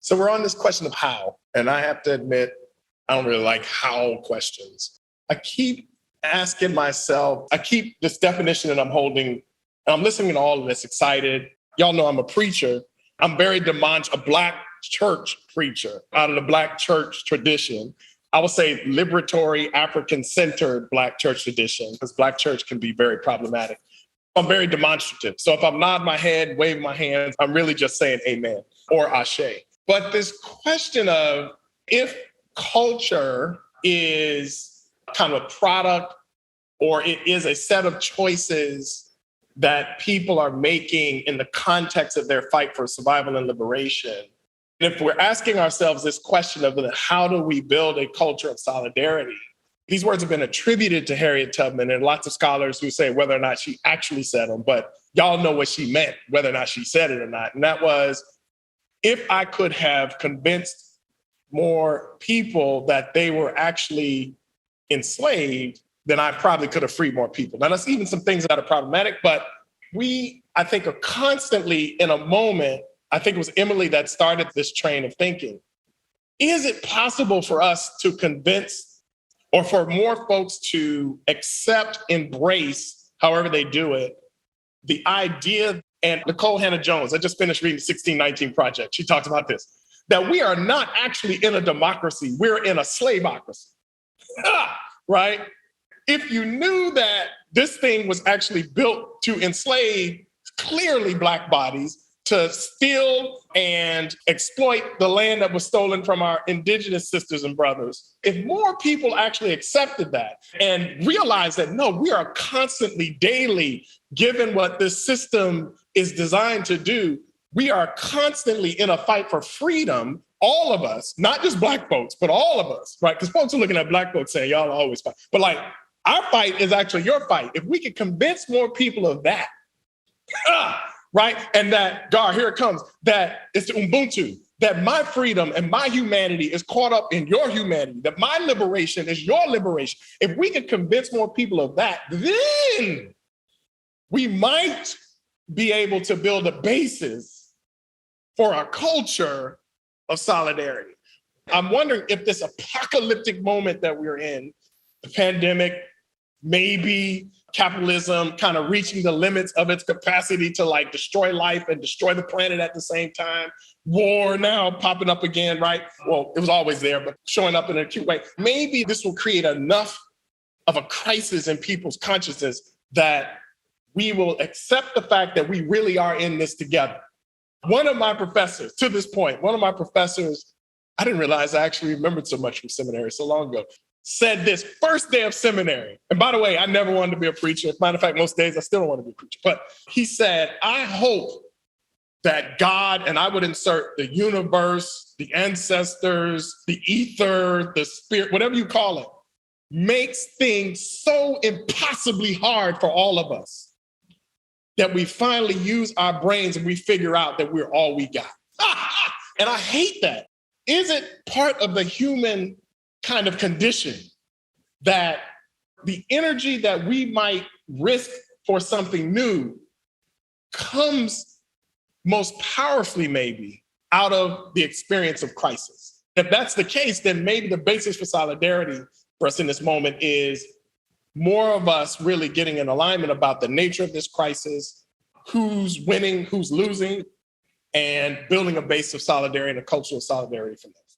So we're on this question of how, and I have to admit, I don't really like how questions. I keep asking myself, I keep this definition that I'm holding, and I'm listening to all of this, excited. Y'all know I'm a preacher. I'm very a Black church preacher out of the Black church tradition. I would say liberatory, African-centered Black church tradition, because Black church can be very problematic. I'm very demonstrative. So if I'm nodding my head, waving my hands, I'm really just saying amen or ashe. But this question of if culture is kind of a product or it is a set of choices that people are making in the context of their fight for survival and liberation. And if we're asking ourselves this question of how do we build a culture of solidarity, these words have been attributed to Harriet Tubman and lots of scholars who say whether or not she actually said them, but y'all know what she meant, whether or not she said it or not. And that was, if I could have convinced more people that they were actually enslaved, then I probably could have freed more people. Now, that's even some things that are problematic, but we, I think, are constantly in a moment. I think it was Emily that started this train of thinking. Is it possible for us to convince or for more folks to accept, embrace, however they do it, the idea, and Nicole Hannah-Jones, I just finished reading the 1619 Project. She talks about this, that we are not actually in a democracy, we're in a slaveocracy, right? If you knew that this thing was actually built to enslave clearly Black bodies, to steal and exploit the land that was stolen from our indigenous sisters and brothers. If more people actually accepted that and realized that, no, we are constantly, daily, given what this system is designed to do, we are constantly in a fight for freedom, all of us, not just Black folks, but all of us, right? Because folks are looking at Black folks saying, y'all always fight. But like, our fight is actually your fight. If we could convince more people of that, right? And that, God, here it comes, that it's the Ubuntu, that my freedom and my humanity is caught up in your humanity, that my liberation is your liberation. If we could convince more people of that, then we might be able to build a basis for a culture of solidarity. I'm wondering if this apocalyptic moment that we're in, the pandemic, maybe capitalism kind of reaching the limits of its capacity to like destroy life and destroy the planet at the same time. War now popping up again, right? Well, it was always there, but showing up in an acute way. Maybe this will create enough of a crisis in people's consciousness that we will accept the fact that we really are in this together. One of my professors, to this point, I didn't realize I actually remembered so much from seminary so long ago, said this first day of seminary. And by the way, I never wanted to be a preacher. As a matter of fact, most days I still don't want to be a preacher. But he said, I hope that God, and I would insert the universe, the ancestors, the ether, the spirit, whatever you call it, makes things so impossibly hard for all of us that we finally use our brains and we figure out that we're all we got. And I hate that. Is it part of the human kind of condition that the energy that we might risk for something new comes most powerfully maybe out of the experience of crisis? If that's the case, then maybe the basis for solidarity for us in this moment is more of us really getting in alignment about the nature of this crisis, who's winning, who's losing, and building a base of solidarity and a culture of solidarity from that.